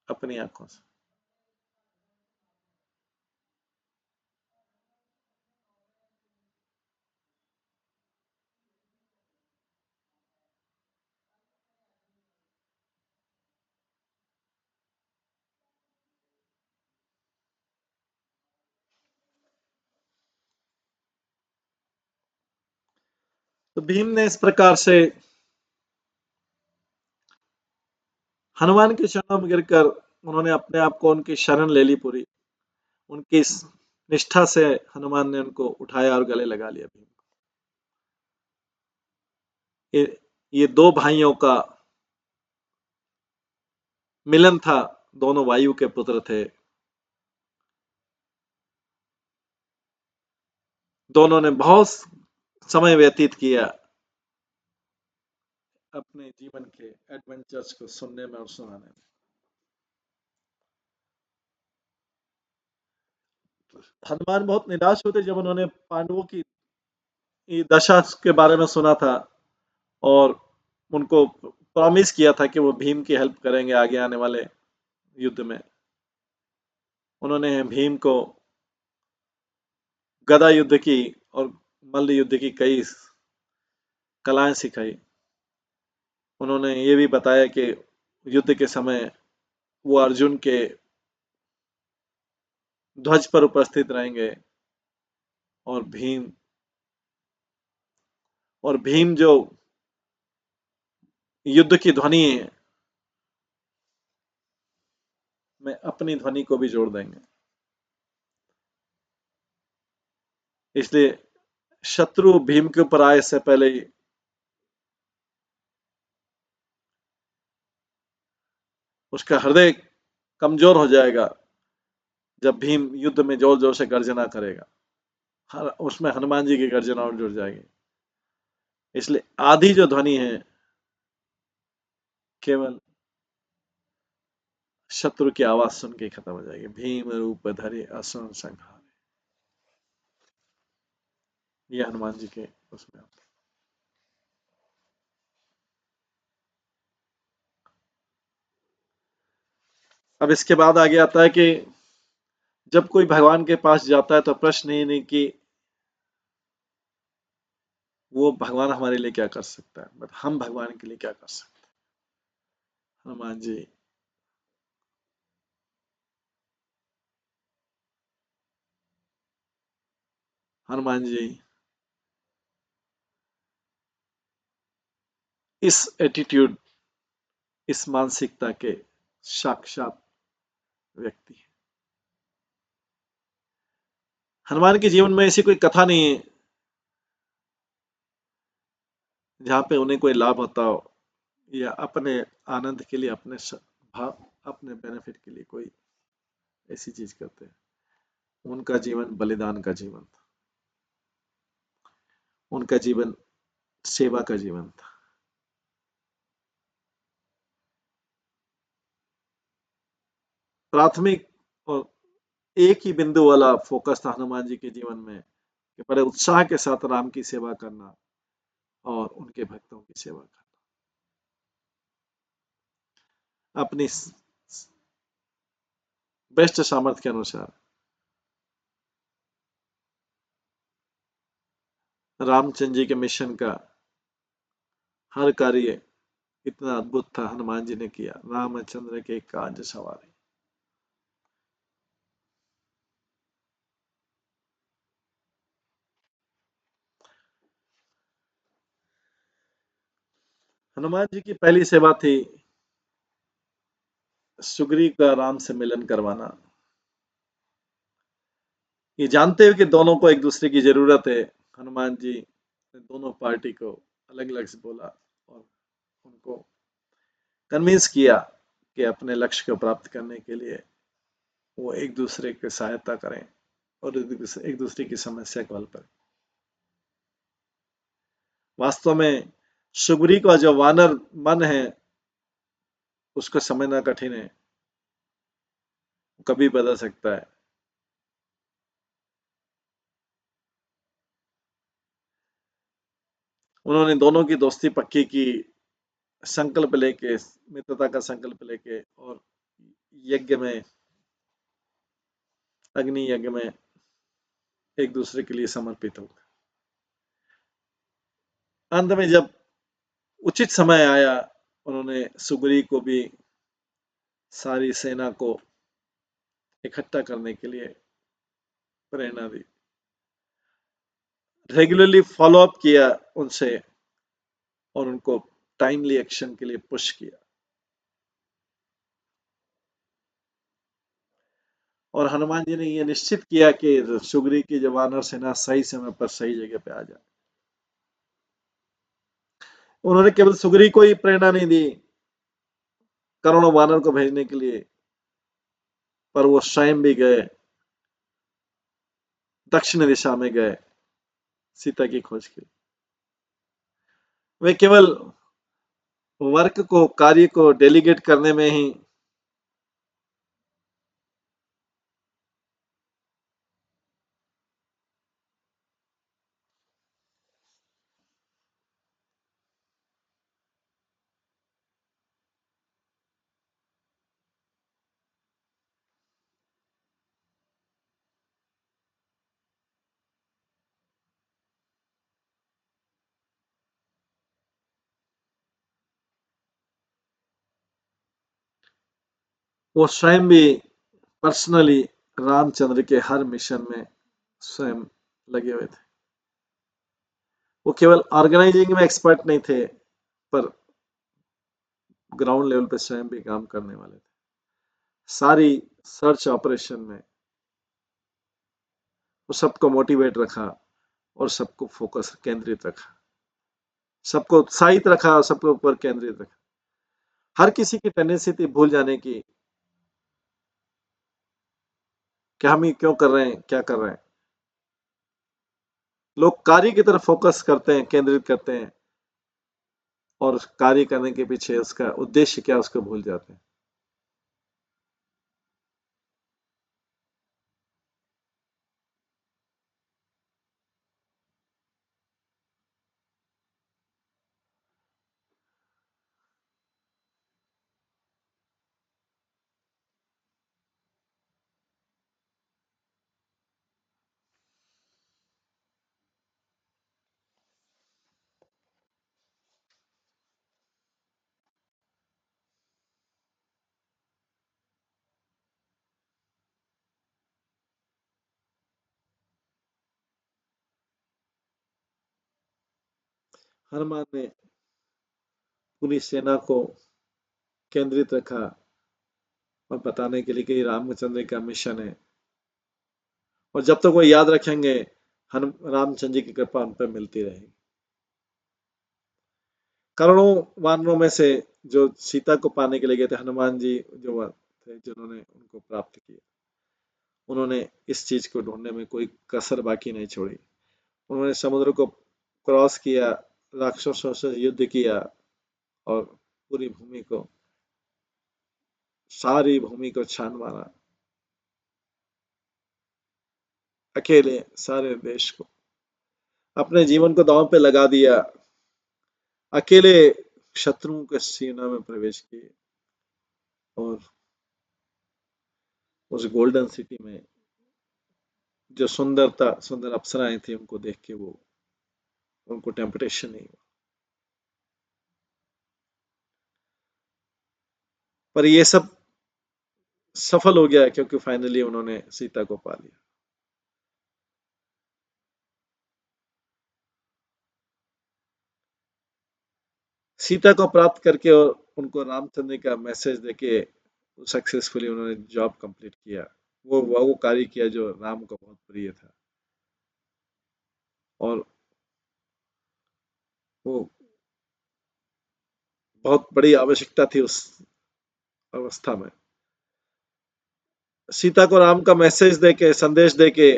अपनी आंखों से। तो भीम ने इस प्रकार से हनुमान के चरणों में गिरकर उन्होंने अपने आप को उनकी शरण ले ली पूरी। उनकी इस निष्ठा से हनुमान ने उनको उठाया और गले लगा लिया। भीम ये, ये दो भाइयों का मिलन था, दोनों वायु के पुत्र थे। दोनों ने बहुत समय व्यतीत किया अपने जीवन के एडवेंचर्स को सुनने में और सुनाने में। हनुमान बहुत निराश होते जब उन्होंने पांडवों की दशा के बारे में सुना था और उनको प्रॉमिस किया था कि वो भीम की हेल्प करेंगे आगे आने वाले युद्ध में। उन्होंने भीम को गदा युद्ध की और मल्ल युद्ध की कई कलाएं सिखाई। उन्होंने ये भी बताया कि युद्ध के समय वो अर्जुन के ध्वज पर उपस्थित रहेंगे और भीम जो युद्ध की ध्वनि है में अपनी ध्वनि को भी जोड़ देंगे। इसलिए शत्रु भीम के ऊपर आए से पहले ही उसका हृदय कमजोर हो जाएगा जब भीम युद्ध में जोर जोर से गर्जना करेगा। उसमें हनुमान जी की गर्जना और जुड़ जाएगी। इसलिए आधी जो ध्वनि है केवल शत्रु की आवाज सुन के खत्म हो जाएगी। भीम रूप धरे असुर संहारे, ये हनुमान जी के उसमें। अब इसके बाद आगे आता है कि जब कोई भगवान के पास जाता है तो प्रश्न ही नहीं कि वो भगवान हमारे लिए क्या कर सकता है, बट हम भगवान के लिए क्या कर सकते हैं। हनुमान जी हनुमान जी इस एटीट्यूड, इस मानसिकता के साक्षात व्यक्ति है। हनुमान के जीवन में ऐसी कोई कथा नहीं है जहां पे उन्हें कोई लाभ होता हो या अपने आनंद के लिए, अपने बेनिफिट के लिए कोई ऐसी चीज करते हैं। उनका जीवन बलिदान का जीवन था। उनका जीवन सेवा का जीवन था। प्राथमिक और एक ही बिंदु वाला फोकस था हनुमान जी के जीवन में कि बड़े उत्साह के साथ राम की सेवा करना और उनके भक्तों की सेवा करना। अपनी बेस्ट सामर्थ्य के अनुसार रामचंद्र जी के मिशन का हर कार्य इतना अद्भुत था, हनुमान जी ने किया। रामचंद्र के काज सवारे। हनुमान जी की पहली सेवा थी सुग्रीव का राम से मिलन करवाना। ये जानते हुए कि दोनों को एक दूसरे की जरूरत है, हनुमान जी ने दोनों पार्टी को अलग अलग से बोला और उनको कन्विंस किया कि अपने लक्ष्य को प्राप्त करने के लिए वो एक दूसरे की सहायता करें और एक दूसरे की समस्या को हल करें। वास्तव में सुग्रीव का जो वानर मन है उसको समझना कठिन है, कभी बदल सकता है। उन्होंने दोनों की दोस्ती पक्की की, संकल्प लेके, मित्रता का संकल्प लेके और यज्ञ में, अग्नि यज्ञ में एक दूसरे के लिए समर्पित हो। अंत में जब उचित समय आया उन्होंने सुग्रीव को भी सारी सेना को इकट्ठा करने के लिए प्रेरणा दी, रेगुलरली फॉलो अप किया उनसे और उनको टाइमली एक्शन के लिए पुश किया। और हनुमान जी ने यह निश्चित किया कि सुग्रीव की जो वानर सेना सही समय पर सही जगह पे आ जाए। उन्होंने केवल सुग्रीव को ही प्रेरणा नहीं दी करोड़ों वानर को भेजने के लिए, पर वो स्वयं भी गए, दक्षिण दिशा में गए सीता की खोज के लिए। वे केवल वर्क को, कार्य को डेलीगेट करने में ही वो स्वयं भी पर्सनली रामचंद्र के हर मिशन में स्वयं लगे हुए थे। वो केवल ऑर्गेनाइजिंग में एक्सपर्ट नहीं थे, पर ग्राउंड लेवल पे स्वयं भी काम करने वाले थे। सारी सर्च ऑपरेशन में वो सबको मोटिवेट रखा और सबको फोकस केंद्रित रखा, सबको उत्साहित रखा और सबके ऊपर केंद्रित रखा। हर किसी की टेंडेंसी थी भूल जाने की कि हम ये क्यों कर रहे हैं, क्या कर रहे हैं। लोग कार्य की तरफ फोकस करते हैं, केंद्रित करते हैं, और कार्य करने के पीछे उसका उद्देश्य क्या उसको भूल जाते हैं। हनुमान ने पूरी सेना को केंद्रित रखा और बताने के लिए कि रामचंद्र का मिशन है, और जब तक वो याद रखेंगे रामचंद्र जी की कृपा उन पर मिलती रहेगी। करोड़ों वानरों में से जो सीता को पाने के लिए गए थे, हनुमान जी जो थे जिन्होंने उनको प्राप्त किया, उन्होंने इस चीज को ढूंढने में कोई कसर बाकी नहीं छोड़ी। उन्होंने समुद्र को क्रॉस किया, राक्षसों से युद्ध किया, और पूरी भूमि को, सारी भूमि को छान मारा, अकेले सारे देश को, अपने जीवन को दांव पे लगा दिया, अकेले शत्रुओं के सीना में प्रवेश किए, और उस गोल्डन सिटी में जो सुंदर अप्सराएं थी उनको देख के वो, उनको टेम्पटेशन नहीं हुआ। पर ये सब सफल हो गया क्योंकि फाइनली उन्होंने सीता को पा लिया। सीता को प्राप्त करके और उनको रामचंद्र का मैसेज देके सक्सेसफुली उन्होंने जॉब कंप्लीट किया। वो कार्य किया जो राम को बहुत प्रिय था, और वो बहुत बड़ी आवश्यकता थी उस अवस्था में। सीता को राम का मैसेज देके, संदेश देके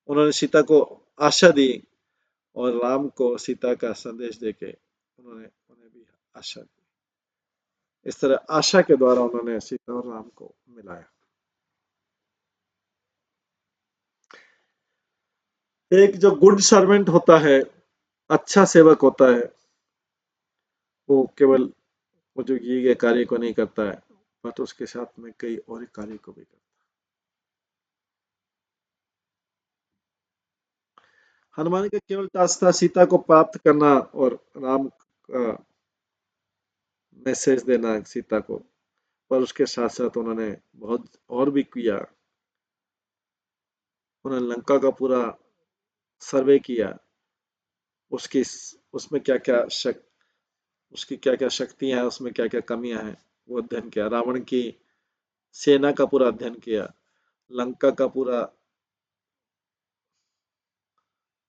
उन्होंने सीता को आशा दी, और राम को सीता का संदेश देके उन्होंने उन्हें भी आशा दी। इस तरह आशा के द्वारा उन्होंने सीता और राम को मिलाया। एक जो गुड सर्वेंट होता है, अच्छा सेवक होता है, वो केवल वो जो किए गए कार्य को नहीं करता है, बट उसके साथ में कई और कार्य को भी करता है। हनुमान का केवल टास्क था सीता को प्राप्त करना और राम का मैसेज देना सीता को, पर उसके साथ साथ उन्होंने बहुत और भी किया। उन्होंने लंका का पूरा सर्वे किया, उसकी उसमें क्या क्या उसकी क्या क्या शक्तियां हैं, उसमें क्या क्या कमियां हैं, वो अध्ययन किया। रावण की सेना का पूरा अध्ययन किया, लंका का पूरा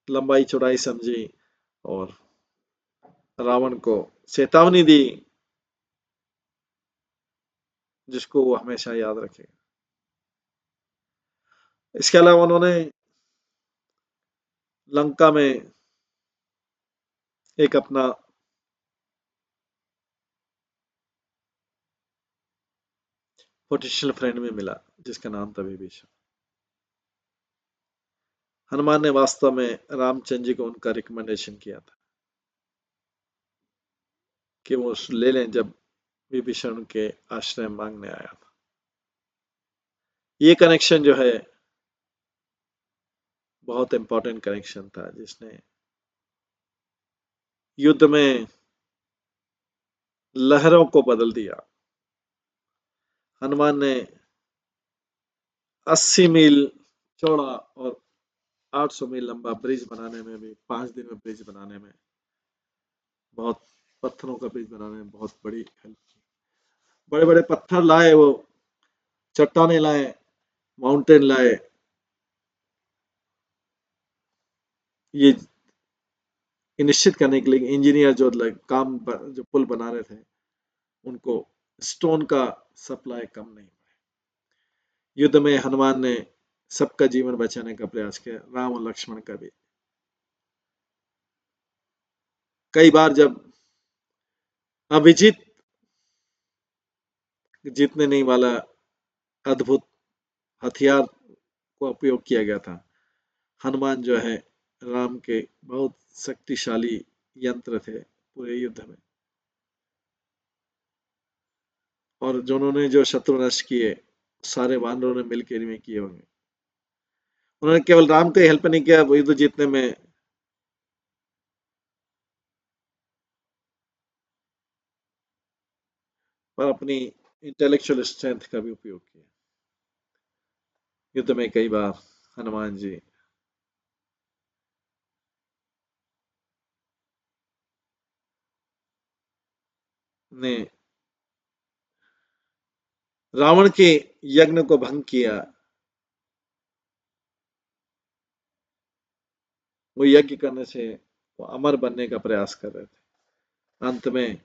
लंबाई चौड़ाई समझी, और रावण को चेतावनी दी जिसको वो हमेशा याद रखेगा। इसके अलावा उन्होंने लंका में एक अपना पोटेंशियल फ्रेंड भी मिला जिसका नाम था विभीषण। हनुमान ने वास्तव में रामचंद्र जी को उनका रिकमेंडेशन किया था कि वो ले लें जब विभीषण के आश्रय मांगने आया था। ये कनेक्शन जो है बहुत इंपॉर्टेंट कनेक्शन था जिसने युद्ध में लहरों को बदल दिया। हनुमान ने 80 मील चौड़ा और 800 मील लंबा ब्रिज बनाने में भी 5 दिन में ब्रिज बनाने में बहुत पत्थरों का ब्रिज बनाने में बहुत बड़ी हेल्प की। बड़े बड़े पत्थर लाए वो, चट्टाने लाए, माउंटेन लाए। ये निश्चित करने के लिए इंजीनियर जो जो पुल बना रहे थे उनको स्टोन का सप्लाई कम नहीं हुआ। युद्ध में हनुमान ने सबका जीवन बचाने का प्रयास किया, राम और लक्ष्मण का भी। कई बार जब अविजित जीतने नहीं वाला अद्भुत हथियार को उपयोग किया गया था, हनुमान जो है राम के बहुत शक्तिशाली यंत्र थे पूरे युद्ध में। और जो उन्होंने जो शत्रु नष्ट किए सारे वानरों ने मिलकर में किए होंगे। उन्होंने केवल राम को हेल्प नहीं किया युद्ध जीतने में, पर अपनी इंटेलेक्चुअल स्ट्रेंथ का भी उपयोग किया। युद्ध में कई बार हनुमान जी ने रावण के यज्ञ को भंग किया। वो यज्ञ करने से वो अमर बनने का प्रयास कर रहे थे। अंत में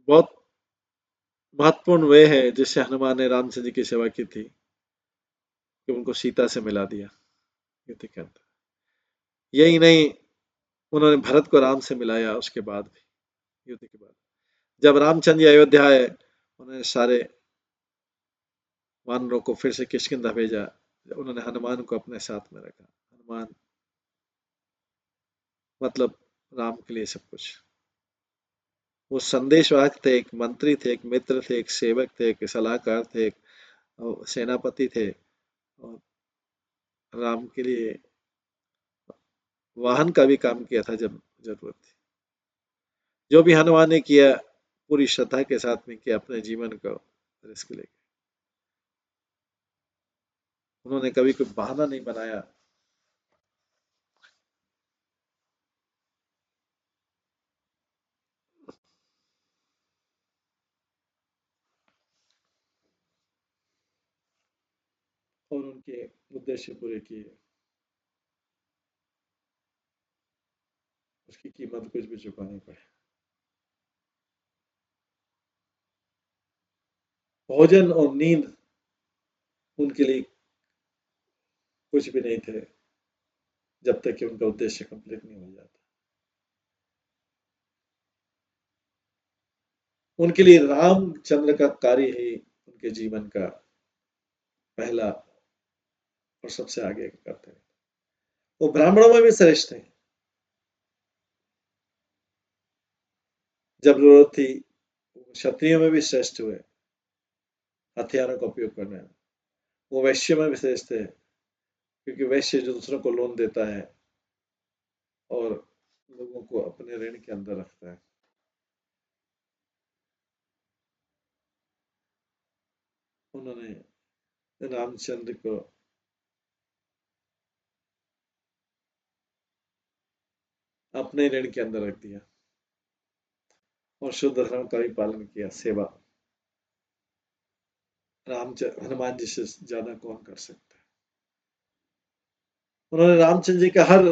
बहुत महत्वपूर्ण वे है जिससे हनुमान ने रामचंद्र जी की सेवा की थी कि उनको सीता से मिला दिया युद्ध के अंदर। यही नहीं, उन्होंने भरत को राम से मिलाया उसके बाद भी। युद्ध के बाद जब रामचंद्र जी अयोध्या आए, उन्होंने सारे वानरों को फिर से किष्किंधा भेजा। उन्होंने हनुमान को अपने साथ में रखा। हनुमान मतलब राम के लिए सब कुछ। वो संदेशवाहक थे, एक मंत्री थे, एक मित्र थे, एक सेवक थे, एक सलाहकार थे, एक सेनापति थे और राम के लिए वाहन का भी काम किया था जब जरूरत थी। जो भी हनुमान ने किया पूरी श्रद्धा के साथ में किया, अपने जीवन को रिस्क लेके। उन्होंने कभी कोई बहाना नहीं बनाया। और उनके उद्देश्य पूरे किए। उसकी कीमत कुछ भी चुकानी पड़े। भोजन और नींद उनके लिए कुछ भी नहीं थे जब तक कि उनका उद्देश्य कंप्लीट नहीं हो जाता। उनके लिए रामचंद्र का कार्य ही उनके जीवन का पहला और सबसे आगे का कर्तव्य। वो ब्राह्मणों में भी श्रेष्ठ थे। जब जरूरत थी क्षत्रियों में भी श्रेष्ठ हुए हथियारों का उपयोग करने में। वो वैश्य में भी श्रेष्ठ थे क्योंकि वैश्य जो दूसरों को लोन देता है और लोगों को अपने ऋण के अंदर रखता है। उन्होंने रामचंद्र को अपने ऋण के अंदर रख दिया और शुद्ध धर्म का भी पालन किया। सेवा हनुमान जी से ज्यादा कौन कर सकता है। उन्होंने रामचंद्र जी का हर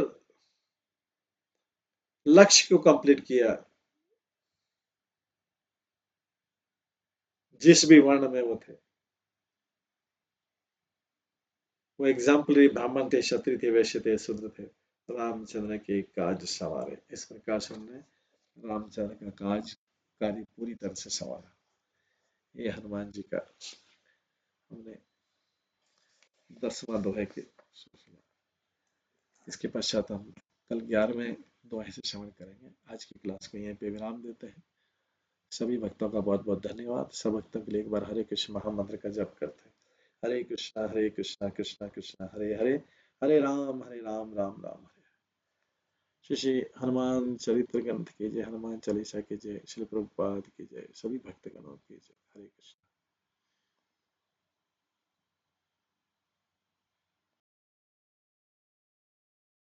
लक्ष्य को कंप्लीट किया जिस भी वर्ण में वो थे। वो एग्जाम्पलरी ब्राह्मण थे, क्षत्रिय थे, वैश्य थे, शूद्र थे, रामचंद्र के काज सवारे। इस प्रकार से हमने रामचंद्र का काज कार्य पूरी तरह से संवारा। ये हनुमान जी का हमने 10वां दोहे के सुना। इसके पश्चात हम कल 11वें दोहे से श्रवण करेंगे। आज की क्लास को यहीं पे विराम देते हैं। सभी भक्तों का बहुत बहुत धन्यवाद। सब भक्तों के लिए एक बार हरे कृष्ण महामंत्र का जप करते हैं। हरे कृष्णा कृष्णा कृष्णा हरे हरे, हरे राम राम राम हरे। श्री श्री हनुमान चरित्र ग्रंथ की जय, हनुमान चालीसा की जय, श्री प्रभुपाद की जय, सभी भक्तगणों की जय। हरे कृष्ण।